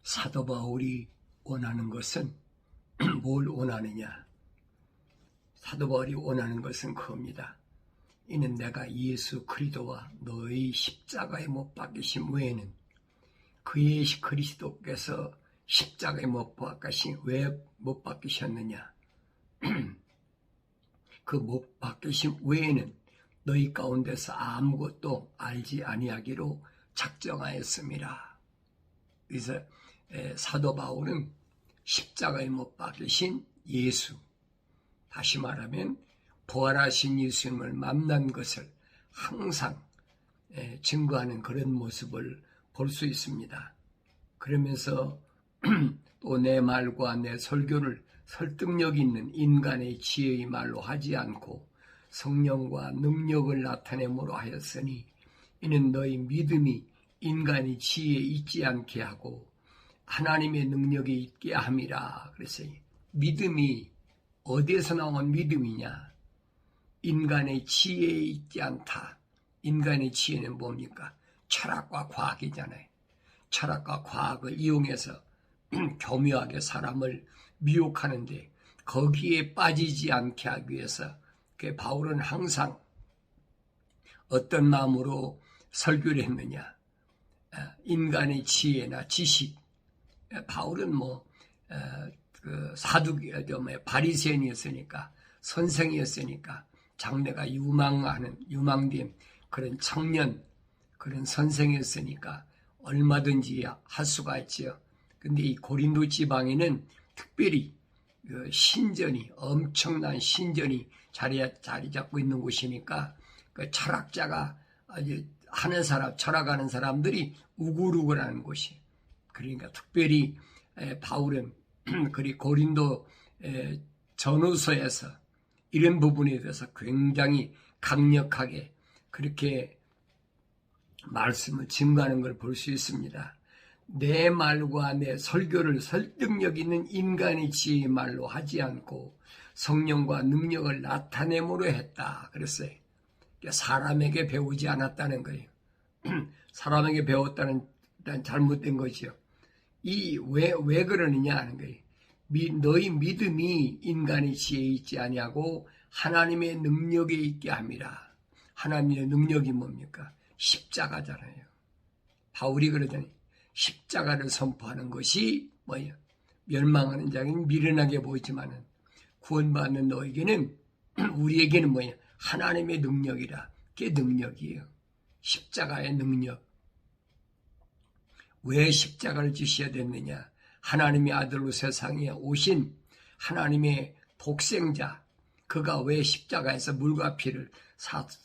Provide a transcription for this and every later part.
사도 바울이 원하는 것은 뭘 원하느냐? 사도 바울이 원하는 것은 그겁니다. 이는 내가 예수 그리스도와 너의 십자가에 못 박히심 외에는 그의 그리스도께서 십자가에 못 박히신 왜 못 박히셨느냐? 그 못 박히심 외에는 너희 가운데서 아무것도 알지 아니하기로 작정하였습니다. 그래서 사도 바울은 십자가에 못 박히신 예수, 다시 말하면 부활하신 예수님을 만난 것을 항상 증거하는 그런 모습을 볼 수 있습니다. 그러면서 또 내 말과 내 설교를 설득력 있는 인간의 지혜의 말로 하지 않고 성령과 능력을 나타내므로 하였으니 이는 너희 믿음이 인간의 지혜에 있지 않게 하고 하나님의 능력에 있게 함이라. 그랬어요. 믿음이 어디에서 나온 믿음이냐? 인간의 지혜에 있지 않다. 인간의 지혜는 뭡니까? 철학과 과학이잖아요. 철학과 과학을 이용해서 교묘하게 사람을 미혹하는데 거기에 빠지지 않게 하기 위해서 바울은 항상 어떤 마음으로 설교를 했느냐? 인간의 지혜나 지식. 바울은 바리새인이었으니까 선생이었으니까 장래가 유망된 그런 청년, 그런 선생이었으니까 얼마든지 할 수가 있지요. 근데 이 고린도 지방에는 특별히 엄청난 신전이 자리 잡고 있는 곳이니까 그 철학자가 철학하는 사람들이 우글우글하는 곳이. 그러니까 특별히 바울은 고린도 전후서에서 이런 부분에 대해서 굉장히 강력하게 그렇게 말씀을 증거하는 걸 볼 수 있습니다. 내 말과 내 설교를 설득력 있는 인간의 지혜의 말로 하지 않고 성령과 능력을 나타내므로 했다. 그랬어요. 사람에게 배우지 않았다는 거예요. 사람에게 배웠다는 잘못된 것이요. 왜 그러느냐 하는 거예요. 너희 믿음이 인간의 지혜에 있지 아니하고 하나님의 능력에 있게 함이라. 하나님의 능력이 뭡니까? 십자가잖아요. 바울이 그러더니 십자가를 선포하는 것이 뭐예요? 멸망하는 자에게는 미련하게 보이지만은 구원받는 너에게는 우리에게는 뭐예요? 하나님의 능력이라. 그게 능력이에요. 십자가의 능력. 왜 십자가를 지셔야 됐느냐? 하나님의 아들로 세상에 오신 하나님의 독생자, 그가 왜 십자가에서 물과 피를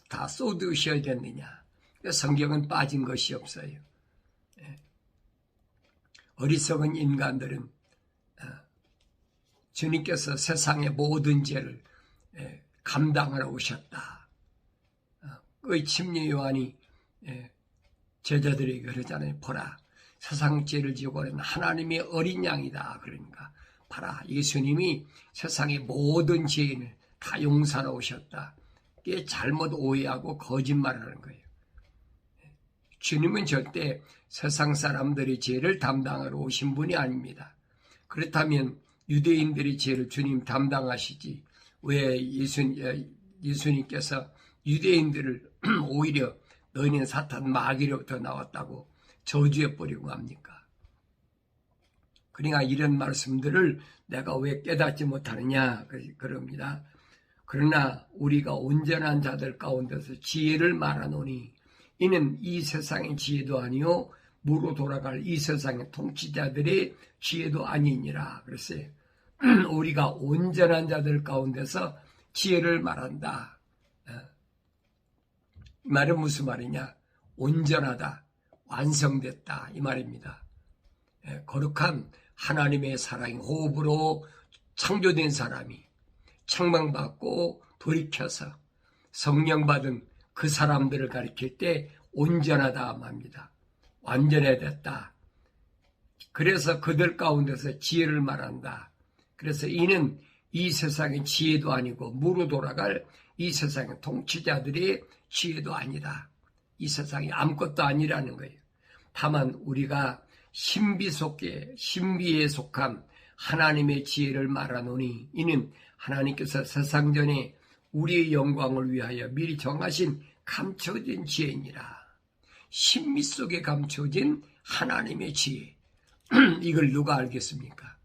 다 쏟으셔야 됐느냐? 성경은 빠진 것이 없어요. 어리석은 인간들은 주님께서 세상의 모든 죄를 감당하러 오셨다. 그 침례 요한이 제자들에게 그러잖아요. 보라, 세상 죄를 지고 오는 하나님의 어린 양이다. 그러니까 봐라, 예수님이 세상의 모든 죄인을 다 용서하러 오셨다. 이게 잘못 오해하고 거짓말하는 거예요. 주님은 절대 세상 사람들의 죄를 담당하러 오신 분이 아닙니다. 그렇다면 유대인들의 죄를 주님 담당하시지 왜 예수님께서 유대인들을 오히려 너희는 사탄 마귀로부터 나왔다고 저주해버리고 합니까? 그러니까 이런 말씀들을 내가 왜 깨닫지 못하느냐 그럽니다. 그러나 우리가 온전한 자들 가운데서 지혜를 말하노니 이는 이 세상의 지혜도 아니요 무로 돌아갈 이 세상의 통치자들의 지혜도 아니니라. 그랬어요. 우리가 온전한 자들 가운데서 지혜를 말한다. 이 말은 무슨 말이냐? 온전하다, 완성됐다 이 말입니다. 거룩한 하나님의 사랑의 호흡으로 창조된 사람이 책망받고 돌이켜서 성령받은 그 사람들을 가리킬 때 온전하다 합니다. 완전해졌다. 그래서 그들 가운데서 지혜를 말한다. 그래서 이는 이 세상의 지혜도 아니고 무로 돌아갈 이 세상의 통치자들의 지혜도 아니다. 이 세상이 아무것도 아니라는 거예요. 다만 우리가 신비에 속한 하나님의 지혜를 말하노니 이는 하나님께서 세상전에 우리의 영광을 위하여 미리 정하신 감춰진 지혜니라. 신비 속에 감춰진 하나님의 지혜. 이걸 누가 알겠습니까?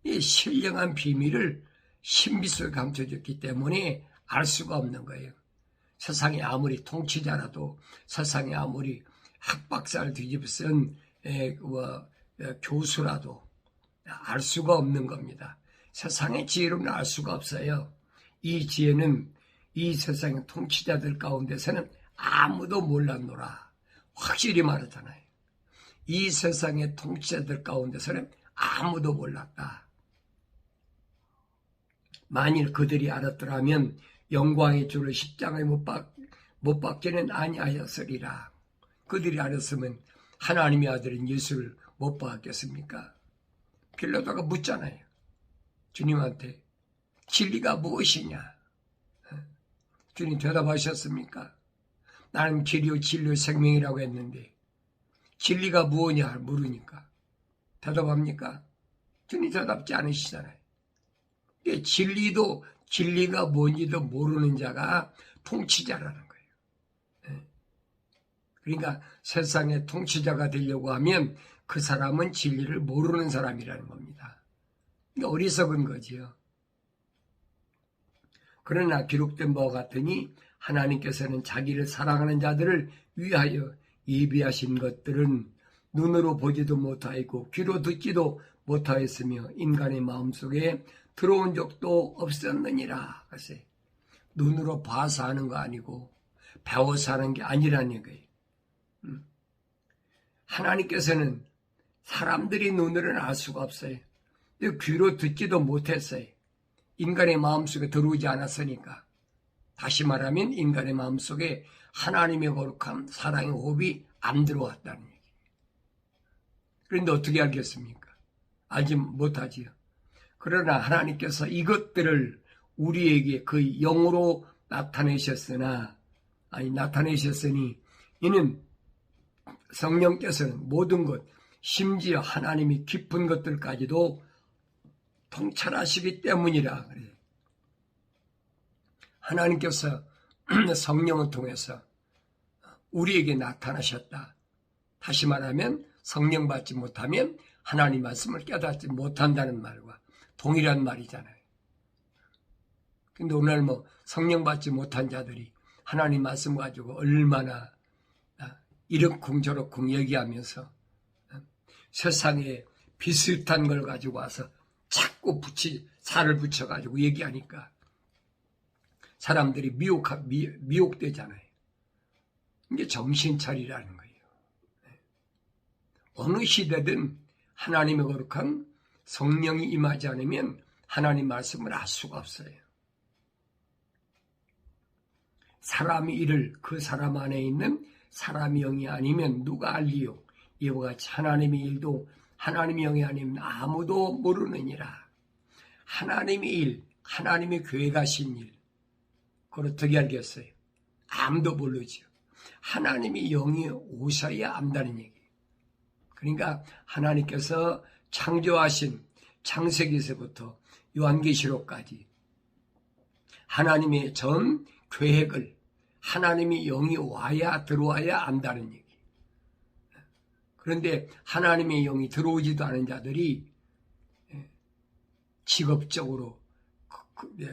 이 신령한 비밀을 신비 속에 감춰졌기 때문에 알 수가 없는 거예요. 세상에 아무리 통치자라도, 세상에 아무리 학박사를 뒤집어 쓴 교수라도 알 수가 없는 겁니다. 세상의 지혜로는 알 수가 없어요. 이 지혜는 이 세상의 통치자들 가운데서는 아무도 몰랐노라. 확실히 말하잖아요. 이 세상의 통치자들 가운데서는 아무도 몰랐다. 만일 그들이 알았더라면 영광의 주를 십자가에 못 박지는 아니하였으리라. 그들이 알았으면 하나님의 아들인 예수를 못 박았겠습니까? 빌라도가 묻잖아요. 주님한테 진리가 무엇이냐? 주님 대답하셨습니까? 나는 길이요 진리요 생명이라고 했는데 진리가 무엇이냐 물으니까 대답합니까? 주님 대답지 않으시잖아요. 진리가 뭔지도 모르는 자가 통치자라는 거예요. 그러니까 세상의 통치자가 되려고 하면 그 사람은 진리를 모르는 사람이라는 겁니다. 그러니까 어리석은 거지요. 그러나 기록된 바와 같으니 하나님께서는 자기를 사랑하는 자들을 위하여 예비하신 것들은 눈으로 보지도 못하였고 귀로 듣지도 못하였으며 인간의 마음속에 들어온 적도 없었느니라. 그래서 눈으로 봐서 하는 거 아니고 배워서 하는 게 아니라는 거예요. 하나님께서는 사람들이 눈으로는 알 수가 없어요. 귀로 듣지도 못했어요. 인간의 마음속에 들어오지 않았으니까. 다시 말하면 인간의 마음속에 하나님의 거룩함, 사랑의 호흡이 안 들어왔다는 얘기예요. 그런데 어떻게 알겠습니까? 알지 못하지요. 그러나 하나님께서 이것들을 우리에게 그 영으로 나타내셨으니 이는 성령께서는 모든 것, 심지어 하나님이 깊은 것들까지도 통찰하시기 때문이라 그래요. 하나님께서 성령을 통해서 우리에게 나타나셨다. 다시 말하면 성령 받지 못하면 하나님 말씀을 깨닫지 못한다는 말과 동일한 말이잖아요. 근데 오늘 성령 받지 못한 자들이 하나님 말씀 가지고 얼마나 이러쿵저러쿵 얘기하면서 세상에 비슷한 걸 가지고 와서 자꾸 살을 붙여가지고 얘기하니까 사람들이 미혹되잖아요. 이게 정신 차리라는 거예요. 어느 시대든 하나님의 거룩한 성령이 임하지 않으면 하나님 말씀을 알 수가 없어요. 사람이 이를 그 사람 안에 있는 사람의 영이 아니면 누가 알리요? 이와 같이 하나님의 일도 하나님의 영이 아니면 아무도 모르느니라. 하나님의 일, 하나님의 교회 가신 일, 그걸 어떻게 알겠어요? 아무도 모르죠. 하나님의 영이 오셔야 안다는 얘기예요. 그러니까 하나님께서 창조하신 창세기에서부터 요한계시록까지 하나님의 전 계획을 하나님의 영이 들어와야 안다는 얘기. 그런데 하나님의 영이 들어오지도 않은 자들이 직업적으로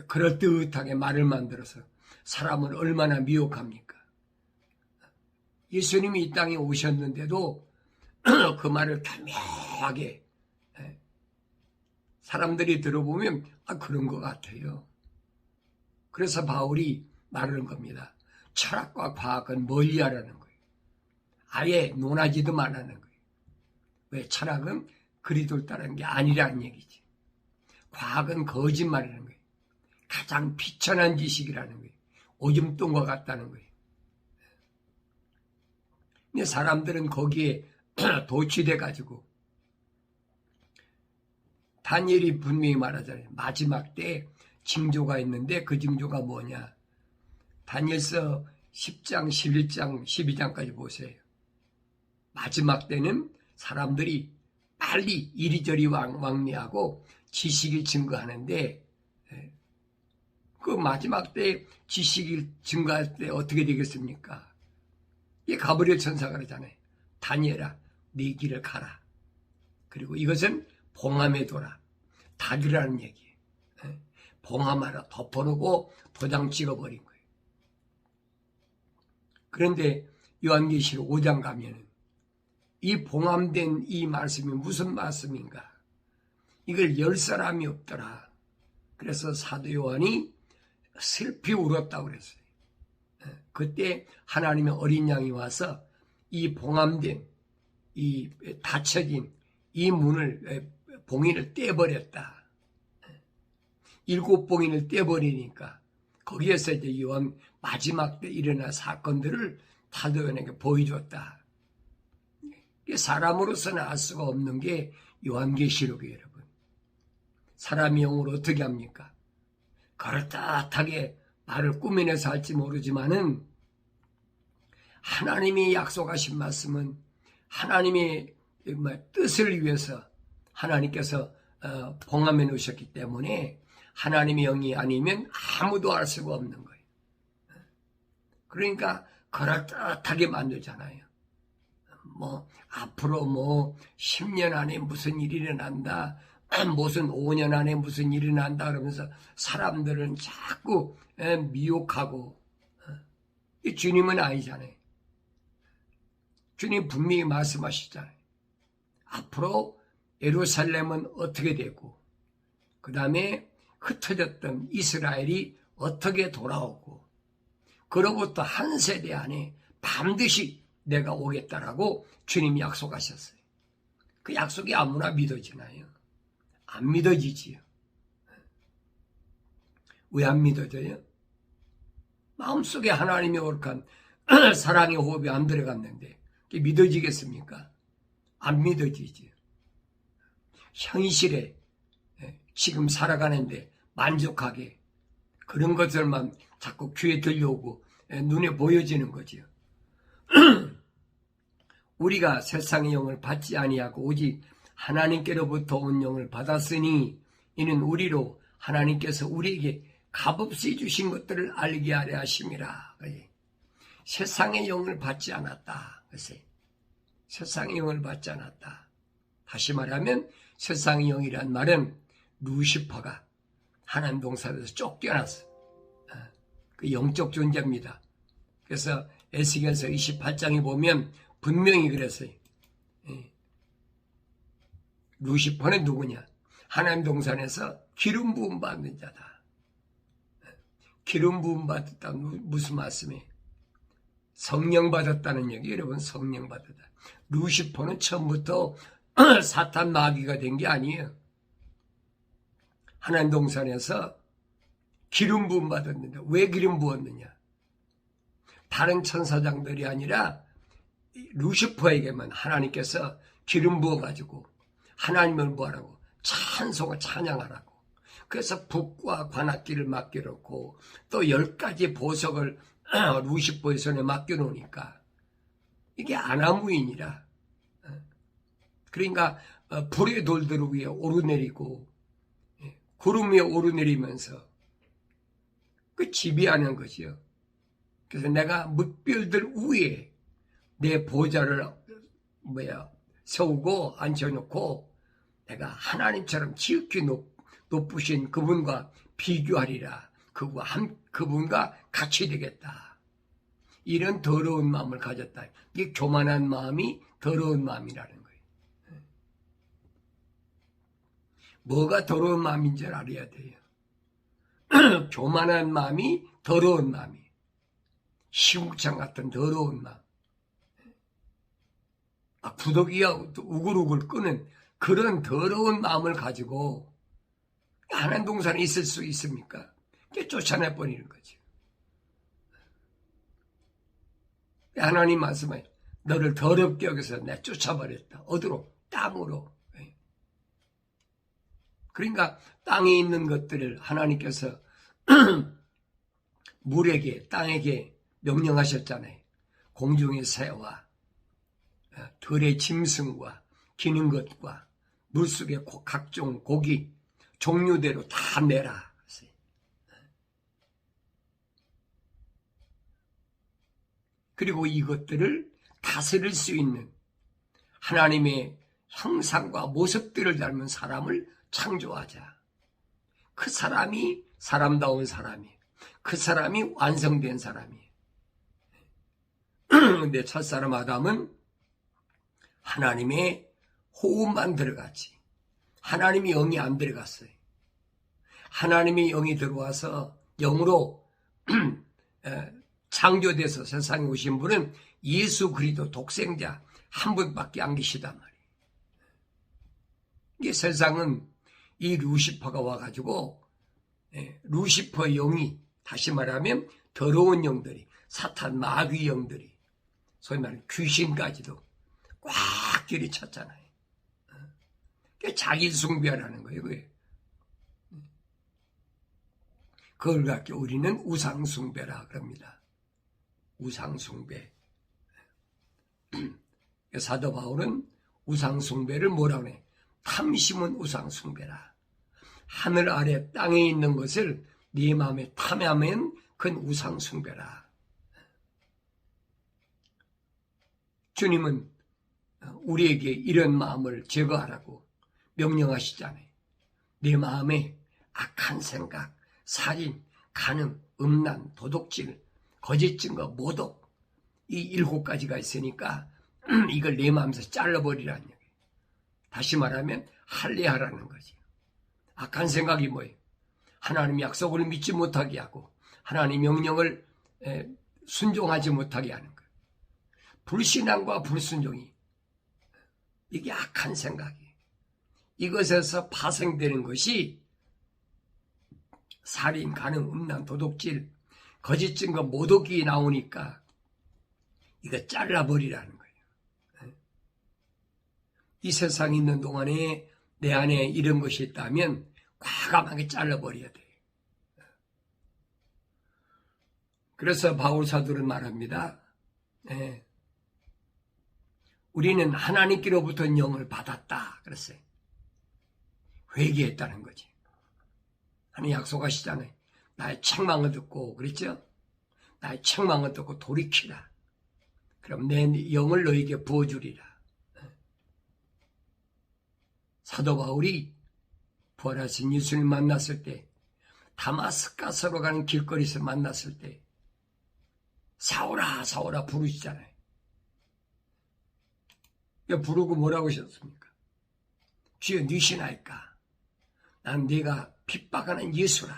그럴듯하게 말을 만들어서 사람을 얼마나 미혹합니까? 예수님이 이 땅에 오셨는데도 그 말을 교묘하게 사람들이 들어보면 그런 것 같아요. 그래서 바울이 말하는 겁니다. 철학과 과학은 멀리하라는 거예요. 아예 논하지도 말라는 거예요. 왜? 철학은 그리스도를 따르는 게 아니라는 얘기지. 과학은 거짓말이라는 거예요. 가장 비천한 지식이라는 거예요. 오줌똥과 같다는 거예요. 근데 사람들은 거기에 도취돼가지고 다니엘이 분명히 말하잖아요. 마지막 때 징조가 있는데 그 징조가 뭐냐. 다니엘서 10장, 11장, 12장까지 보세요. 마지막 때는 사람들이 빨리 이리저리 왕래하고 지식이 증거하는데, 그 마지막 때 지식이 증거할 때 어떻게 되겠습니까? 이 가브리엘 천사가 그러잖아요. 다니엘아, 네 길을 가라. 그리고 이것은 봉함에 둬라. 닫으라는 얘기예요. 봉함하라. 덮어놓고 도장 찍어버린 거예요. 그런데 요한계시록 5장 가면은 이 봉함된 이 말씀이 무슨 말씀인가? 이걸 열 사람이 없더라. 그래서 사도 요한이 슬피 울었다고 그랬어요. 그때 하나님의 어린 양이 와서 이 봉함된, 이 닫혀진 이 문을, 봉인을 떼버렸다. 7봉인을 떼버리니까 거기에서 이제 요한 마지막 때 일어날 사건들을 사도 요한에게 보여줬다. 사람으로서는 알 수가 없는 게 요한계시록이에요, 여러분. 사람이 영으로 어떻게 합니까? 그럴듯하게 말을 꾸며내서 할지 모르지만은 하나님이 약속하신 말씀은 하나님의 뜻을 위해서 하나님께서 봉함해 놓으셨기 때문에 하나님의 영이 아니면 아무도 알 수가 없는 거예요. 그러니까 그럴듯하게 만들잖아요. 앞으로 10년 안에 무슨 일이 일어난다, 무슨 5년 안에 무슨 일이 일어난다 그러면서 사람들은 자꾸 미혹하고, 주님은 아니잖아요. 주님 분명히 말씀하시잖아요. 앞으로 예루살렘은 어떻게 되고, 그 다음에 흩어졌던 이스라엘이 어떻게 돌아오고, 그로부터 한 세대 안에 반드시 내가 오겠다라고 주님이 약속하셨어요. 그 약속이 아무나 믿어지나요? 안 믿어지지요. 왜 안 믿어져요? 마음속에 하나님의 오락한 사랑의 호흡이 안 들어갔는데 그게 믿어지겠습니까? 안 믿어지지요. 현실에 지금 살아가는데 만족하게 그런 것들만 자꾸 귀에 들려오고 눈에 보여지는 거지요. 우리가 세상의 영을 받지 아니하고 오직 하나님께로부터 온 영을 받았으니 이는 우리로 하나님께서 우리에게 값없이 주신 것들을 알게 하려 하심이라. 세상의 영을 받지 않았다. 세상의 영을 받지 않았다. 다시 말하면 세상의 영이란 말은 루시퍼가 하나님 동산에서 쫓겨났어. 그 영적 존재입니다. 그래서 에스겔서 28장에 보면 분명히 그랬어요. 루시퍼는 누구냐? 하나님 동산에서 기름 부음 받는 자다. 기름 부음 받았다는 무슨 말씀이에요? 성령 받았다는 얘기. 여러분, 성령 받았다. 루시퍼는 처음부터 사탄 마귀가 된 게 아니에요. 하나님 동산에서 기름 부음 받았는데 왜 기름 부었느냐? 다른 천사장들이 아니라 루시퍼에게만 하나님께서 기름 부어가지고 하나님을 뭐하라고? 찬송을 찬양하라고. 그래서 북과 관악기를 맡겨놓고 또 10가지 보석을 루시퍼의 손에 맡겨놓으니까 이게 아나무인이라. 그러니까 불의 돌들 위에 오르내리고 구름 위에 오르내리면서 그 지배하는 것이요. 그래서 내가 뭇별들 위에 내 보좌를 세우고 앉혀놓고 내가 하나님처럼 지극히 높으신 그분과 비교하리라. 그분과 같이 되겠다. 이런 더러운 마음을 가졌다. 이게 교만한 마음이 더러운 마음이라는 거예요. 뭐가 더러운 마음인 줄 알아야 돼요. 교만한 마음이 더러운 마음이에요. 시궁창 같은 더러운 마음. 구더기야 우글우글 끄는 그런 더러운 마음을 가지고 하나님 동산에 있을 수 있습니까? 그게 쫓아내버리는 거죠. 하나님 말씀에 너를 더럽게 여기서 내가 쫓아버렸다. 어디로? 땅으로. 그러니까 땅에 있는 것들을 하나님께서 물에게 땅에게 명령하셨잖아요. 공중의 새와 들의 짐승과 기는 것과 물속의 각종 고기 종류대로 다 내라. 그리고 이것들을 다스릴 수 있는 하나님의 형상과 모습들을 닮은 사람을 창조하자. 그 사람이 사람다운 사람이, 그 사람이 완성된 사람이. 근데 첫사람 아담은 하나님의 호흡만 들어갔지. 하나님의 영이 안 들어갔어요. 하나님의 영이 들어와서 영으로 창조돼서 세상에 오신 분은 예수 그리스도 독생자 한 분밖에 안 계시단 말이에요. 이게 세상은 이 루시퍼가 와가지고 루시퍼 영이, 다시 말하면 더러운 영들이, 사탄 마귀 영들이, 소위 말하는 귀신까지도 꽉 들이쳤잖아요. 자기 숭배라는 거예요. 그걸 갖고 우리는 우상숭배라 그럽니다. 우상숭배. 사도 바울은 우상숭배를 뭐라고 해? 탐심은 우상숭배라. 하늘 아래 땅에 있는 것을 네 마음에 탐하면 그건 우상숭배라. 주님은 우리에게 이런 마음을 제거하라고 명령하시잖아요. 내 마음에 악한 생각, 살인, 간음, 음란, 도둑질, 거짓 증거, 모독, 이 7가지가 있으니까 이걸 내 마음에서 잘라버리라는 얘기예요. 다시 말하면 할례하라는 거지. 악한 생각이 뭐예요? 하나님 약속을 믿지 못하게 하고 하나님 명령을 순종하지 못하게 하는 거예요. 불신앙과 불순종이, 이게 악한 생각이에요. 이것에서 파생되는 것이 살인, 간음, 음란, 도둑질, 거짓 증거, 모독이 나오니까 이거 잘라버리라는 거예요. 이 세상에 있는 동안에 내 안에 이런 것이 있다면 과감하게 잘라버려야 돼요. 그래서 바울 사도는 말합니다. 우리는 하나님께로부터 영을 받았다 그랬어요. 회개했다는 거지. 하나님 약속하시잖아요. 나의 책망을 듣고, 그랬죠? 나의 책망을 듣고 돌이키라. 그럼 내 영을 너에게 부어주리라. 사도 바울이 부활하신 예수님 만났을 때, 다마스카스로 가는 길거리에서 만났을 때 사오라 사오라 부르시잖아요. 부르고 뭐라고 하셨습니까? 주여 니시나이까? 난 네가 핍박하는 예수라.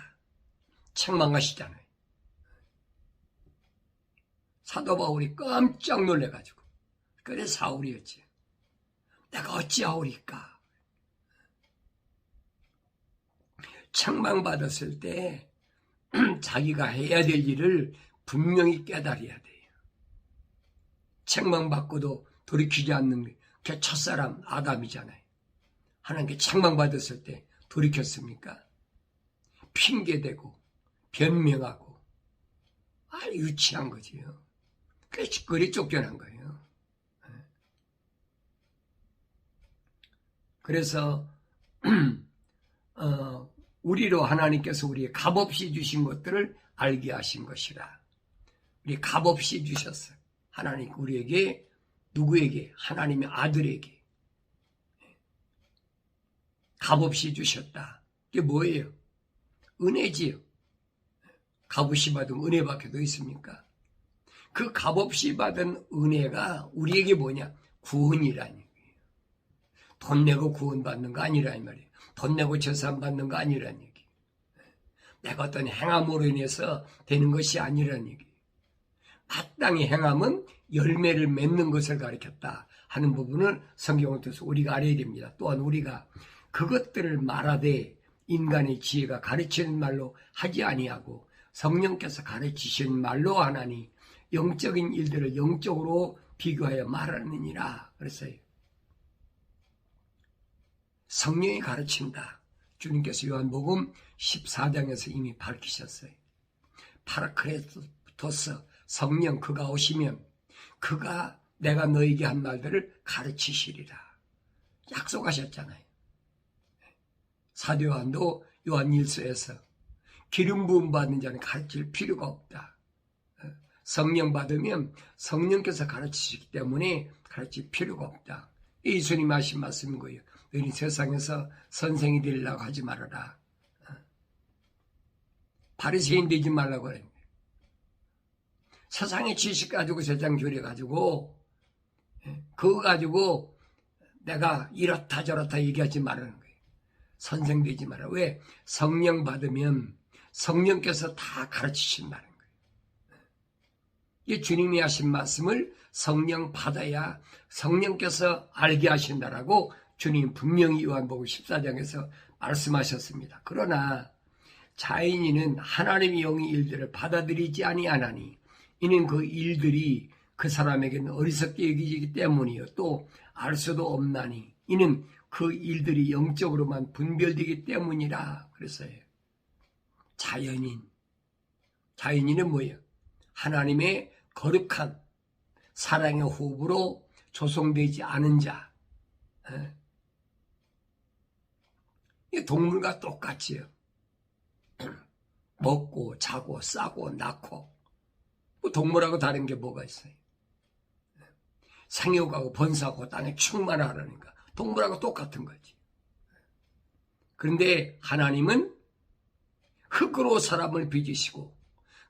책망하시잖아요. 사도 바울이 깜짝 놀래가지고, 그래 사울이었지. 내가 어찌하오리까? 책망받았을 때 자기가 해야 될 일을 분명히 깨달아야 돼요. 책망받고도 돌이키지 않는 게 첫사람 아담이잖아요. 하나님께 책망받았을 때 돌이켰습니까? 핑계대고 변명하고 유치한 거지요. 그래서 기꺼이 쫓겨난 거예요. 그래서 우리로 하나님께서 우리의 값없이 주신 것들을 알게 하신 것이라. 우리 값없이 주셨어요. 하나님 우리에게, 누구에게? 하나님의 아들에게 값없이 주셨다. 이게 뭐예요? 은혜지요. 값없이 받은 은혜밖에 더 있습니까? 그 값없이 받은 은혜가 우리에게 뭐냐? 구원이라는 얘기예요. 돈 내고 구원받는 거 아니라는 말이에요. 돈 내고 재산 받는 거 아니라는 얘기예요. 내가 어떤 행함으로 인해서 되는 것이 아니라는 얘기예요. 마땅히 행함은 열매를 맺는 것을 가리켰다 하는 부분을 성경을 통해서 우리가 알아야 됩니다. 또한 우리가 그것들을 말하되 인간의 지혜가 가르치는 말로 하지 아니하고 성령께서 가르치신 말로 하나니 영적인 일들을 영적으로 비교하여 말하느니라 그랬어요. 성령이 가르친다. 주님께서 요한복음 14장에서 이미 밝히셨어요. 파라크레토스 성령, 그가 오시면 그가 내가 너에게 한 말들을 가르치시리라. 약속하셨잖아요. 사도 요한도 요한 1서에서 기름 부음 받는 자는 가르칠 필요가 없다. 성령 받으면 성령께서 가르치시기 때문에 가르칠 필요가 없다. 예수님이 하신 말씀인 거예요. 너희 세상에서 선생이 되려고 하지 말아라. 바리새인 되지 말라고 그래요. 세상의 지식 가지고 세상 교리 가지고 그거 가지고 내가 이렇다 저렇다 얘기하지 말라는 거예요. 선생 되지 마라. 왜? 성령 받으면 성령께서 다 가르치신다는 거예요. 이 주님이 하신 말씀을 성령 받아야 성령께서 알게 하신다라고 주님 분명히 요한복음 14장에서 말씀하셨습니다. 그러나 자인이는 하나님의 영의 일들을 받아들이지 아니하나니 이는 그 일들이 그 사람에게는 어리석게 여기지기 때문이요 또 알 수도 없나니 이는 그 일들이 영적으로만 분별되기 때문이라 그랬어요. 자연인은 뭐예요? 하나님의 거룩한 사랑의 호흡으로 조성되지 않은 자. 동물과 똑같이요. 먹고 자고 싸고 낳고 동물하고 다른 게 뭐가 있어요? 생육하고 번성하고 땅에 충만하라니까 동물하고 똑같은 거지. 그런데 하나님은 흙으로 사람을 빚으시고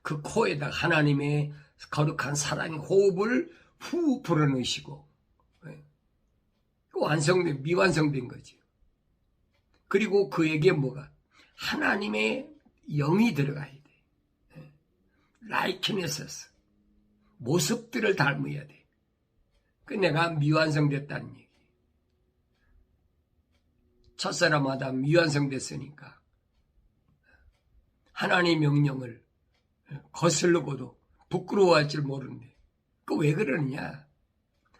그 코에다 하나님의 거룩한 사랑의 호흡을 후 불어넣으시고 미완성된 거지. 그리고 그에게 뭐가? 하나님의 영이 들어가야 돼. 라이키네스스 모습들을 닮아야 돼. 그 내가 미완성됐다는 얘기. 첫사람마다 미완성됐으니까 하나님의 명령을 거슬러고도 부끄러워할 줄 모르는데 그 왜 그러느냐?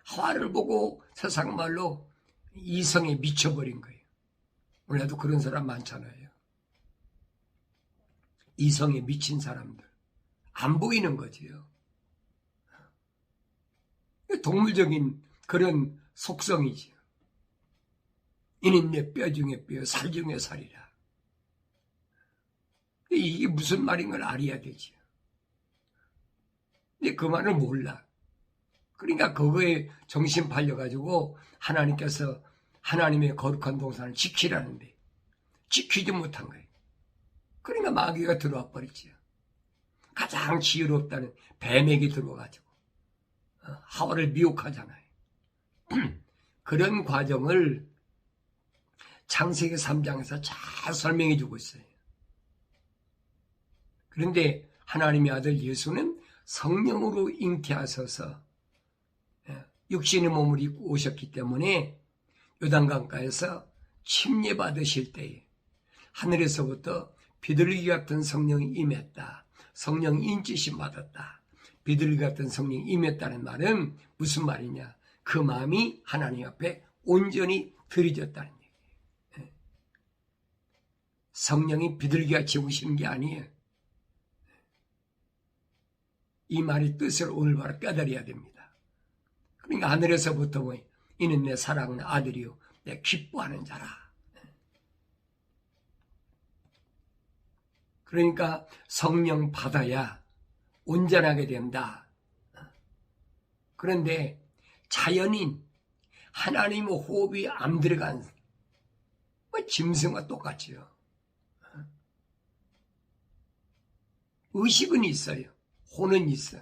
하와를 보고 세상 말로 이성에 미쳐버린 거예요. 원래도 그런 사람 많잖아요. 이성에 미친 사람들 안 보이는 거지요. 동물적인 그런 속성이지요. 이는 내 뼈 중에 뼈, 살 중에 살이라. 이게 무슨 말인 걸 알아야 되지요. 근데 그 말을 몰라. 그러니까 그거에 정신 팔려가지고 하나님께서 하나님의 거룩한 동산을 지키라는데 지키지 못한 거예요. 그러니까 마귀가 들어와 버리지요. 가장 지혜롭다는 뱀에게 들어와가지고 하와를 미혹하잖아요. 그런 과정을 창세기 3장에서 잘 설명해 주고 있어요. 그런데 하나님의 아들 예수는 성령으로 잉태하셔서 육신의 몸을 입고 오셨기 때문에 요단강가에서 침례받으실 때에 하늘에서부터 비둘기 같은 성령이 임했다. 성령 인치심 받았다. 비둘기 같은 성령이 임했다는 말은 무슨 말이냐? 그 마음이 하나님 앞에 온전히 들여졌다는 얘기예요. 성령이 비둘기같이 오시는 게 아니에요. 이 말의 뜻을 오늘 바로 깨달아야 됩니다. 그러니까 하늘에서부터 뭐 이는 내 사랑하는 아들이요 내 기뻐하는 자라. 그러니까 성령 받아야 온전하게 된다. 그런데 자연인 하나님의 호흡이 안 들어간 짐승과 똑같지요. 의식은 있어요. 혼은 있어.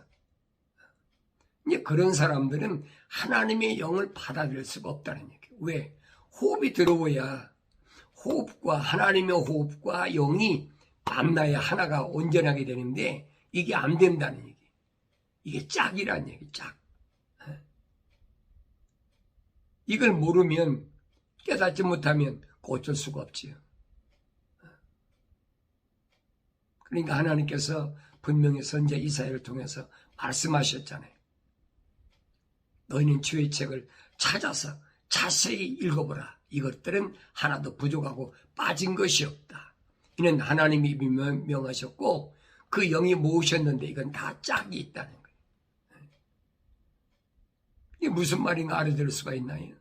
이제 그런 사람들은 하나님의 영을 받아들일 수가 없다는 얘기예요. 왜? 호흡이 들어오야 호흡과 하나님의 호흡과 영이 만나야 하나가 온전하게 되는데 이게 안 된다는 얘기. 이게 짝이라는 얘기, 짝. 이걸 모르면 깨닫지 못하면 고칠 수가 없지요. 그러니까 하나님께서 분명히 선지자 이사야를 통해서 말씀하셨잖아요. 너희는 주의 책을 찾아서 자세히 읽어보라. 이것들은 하나도 부족하고 빠진 것이 없다. 이는 하나님이 명하셨고 그 영이 모으셨는데 이건 다 짝이 있다는 거예요. 이게 무슨 말인가 알아들을 수가 있나요?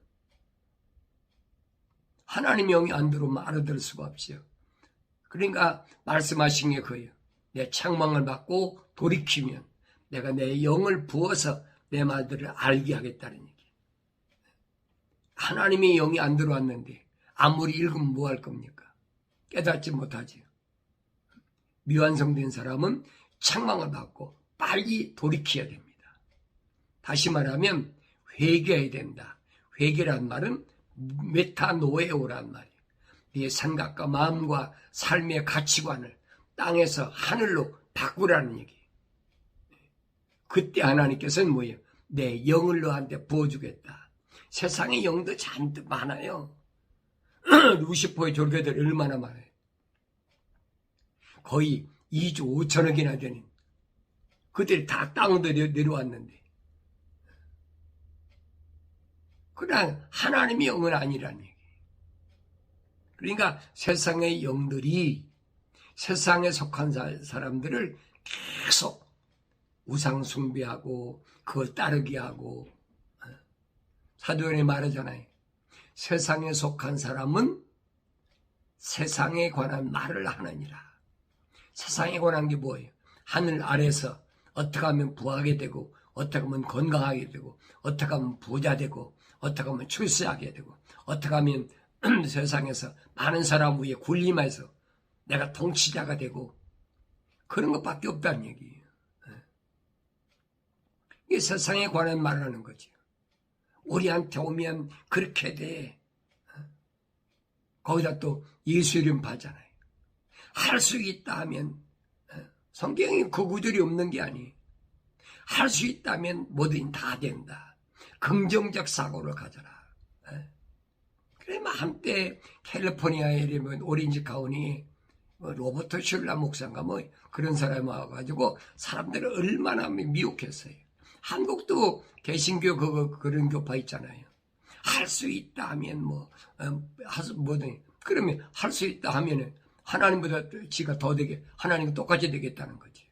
하나님의 영이 안 들어오면 알아들을 수가 없어요. 그러니까 말씀하신 게 그예요. 내 책망을 받고 돌이키면 내가 내 영을 부어서 내 말들을 알게 하겠다는 얘기. 하나님의 영이 안 들어왔는데 아무리 읽으면 뭐 할 겁니까? 깨닫지 못하지요. 미완성된 사람은 책망을 받고 빨리 돌이켜야 됩니다. 다시 말하면 회개해야 된다. 회개란 말은 메타노에오란 말이에요. 네 생각과 마음과 삶의 가치관을 땅에서 하늘로 바꾸라는 얘기예요. 그때 하나님께서는 뭐예요? 내 영을 너한테 부어주겠다. 세상에 영도 잔뜩 많아요. 루시퍼의 졸개들이 얼마나 많아요. 거의 2조 5천억이나 되는 그들이 다 땅으로 내려왔는데 그냥 하나님의 영은 아니라는 얘기예요. 그러니까 세상의 영들이 세상에 속한 사람들을 계속 우상 숭배하고 그걸 따르게 하고 사도행전에 말하잖아요. 세상에 속한 사람은 세상에 관한 말을 하느니라. 세상에 관한 게 뭐예요? 하늘 아래서 어떻게 하면 부하게 되고 어떻게 하면 건강하게 되고 어떻게 하면 부자 되고 어떻게 하면 출세하게 되고 어떻게 하면 세상에서 많은 사람 위에 군림해서 내가 통치자가 되고 그런 것밖에 없다는 얘기예요. 이게 세상에 관한 말을 하는 거죠. 우리한테 오면 그렇게 돼. 거기다 또 예수 이름 파잖아요. 할 수 있다 하면 성경에 그 구절이 없는 게 아니에요. 할 수 있다면 뭐든 다 된다. 긍정적 사고를 가져라. 그래, 한때 캘리포니아에 오렌지 카운티 로버트 슐라 목사인가 뭐 그런 사람이 와가지고 사람들을 얼마나 미혹했어요. 한국도 개신교 그런 교파 있잖아요. 할 수 있다 하면 뭐든 그러면 할 수 있다 하면은 하나님보다 지가 더 되게 하나님과 똑같이 되겠다는 거지.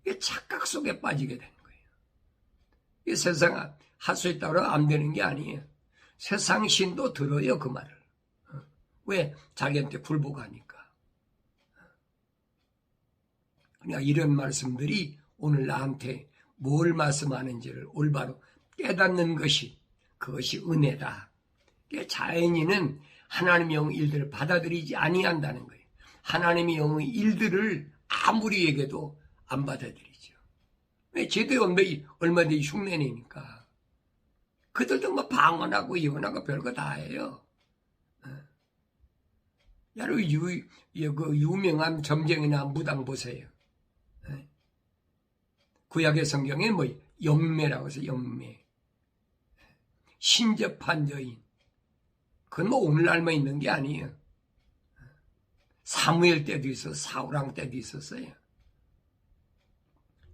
이게 착각 속에 빠지게 되는 거예요. 이 세상 할 수 있다고 안 되는 게 아니에요. 세상 신도 들어요 그 말을. 왜? 자기한테 굴복하니까. 그러니까 이런 말씀들이 오늘 나한테 뭘 말씀하는지를 올바로 깨닫는 것이 그것이 은혜다. 자연인은 하나님의 영의 일들을 받아들이지 아니한다는 거예요. 하나님의 영의 일들을 아무리 얘기해도 안 받아들이죠. 왜? 제도 얼마든지 흉내내니까. 그들도 뭐 방언하고 예언하고 별거 다 해요. 여러분 그 유명한 점쟁이나 무당 보세요. 구약의 성경에 뭐 영매라고 해서 영매. 신접한 여인. 그건 뭐 오늘날만 있는 게 아니에요. 사무엘 때도 있었어, 사울왕 때도 있었어요.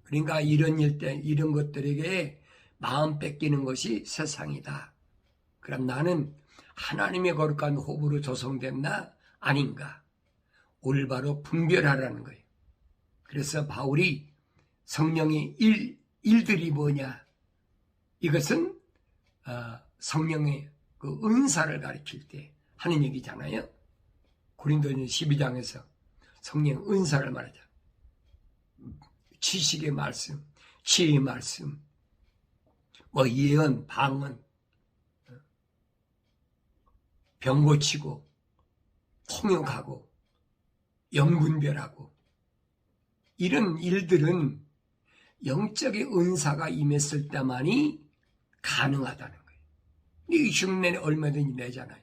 그러니까 이런 것들에게 마음 뺏기는 것이 세상이다. 그럼 나는 하나님의 거룩한 호흡으로 조성된 나 아닌가? 올바로 분별하라는 거예요. 그래서 바울이 성령의 일들이 뭐냐? 이것은 성령의 그 은사를 가리킬 때 하는 얘기잖아요. 고린도전 12장에서 성령 은사를 말하자. 지식의 말씀, 지혜의 말씀, 뭐 예언, 방언, 병 고치고, 통역하고, 영분별하고 이런 일들은 영적의 은사가 임했을 때만이 가능하다는 거예요. 이 흉내는 얼마든지 내잖아요.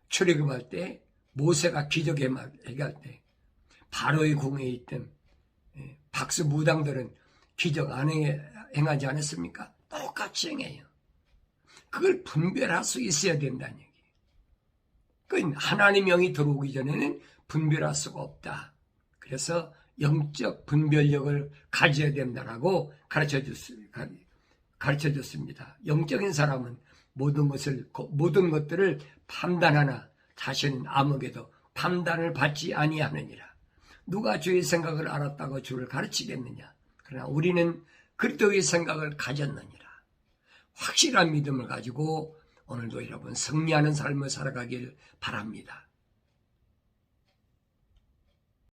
출애굽할 때 모세가 기적 행할 때 바로의 궁에 있던 박스 무당들은 기적 안 행하지 않았습니까? 똑같이 행해요. 그걸 분별할 수 있어야 된다는 얘기예요. 그 하나님 영이 들어오기 전에는 분별할 수가 없다. 그래서 영적 분별력을 가져야 된다라고 가르쳐줬습니다. 영적인 사람은 모든 것들을 판단하나 자신은 아무개도 판단을 받지 아니하느니라. 누가 주의 생각을 알았다고 주를 가르치겠느냐. 그러나 우리는 그리스도의 생각을 가졌느니라. 확실한 믿음을 가지고 오늘도 여러분 승리하는 삶을 살아가길 바랍니다.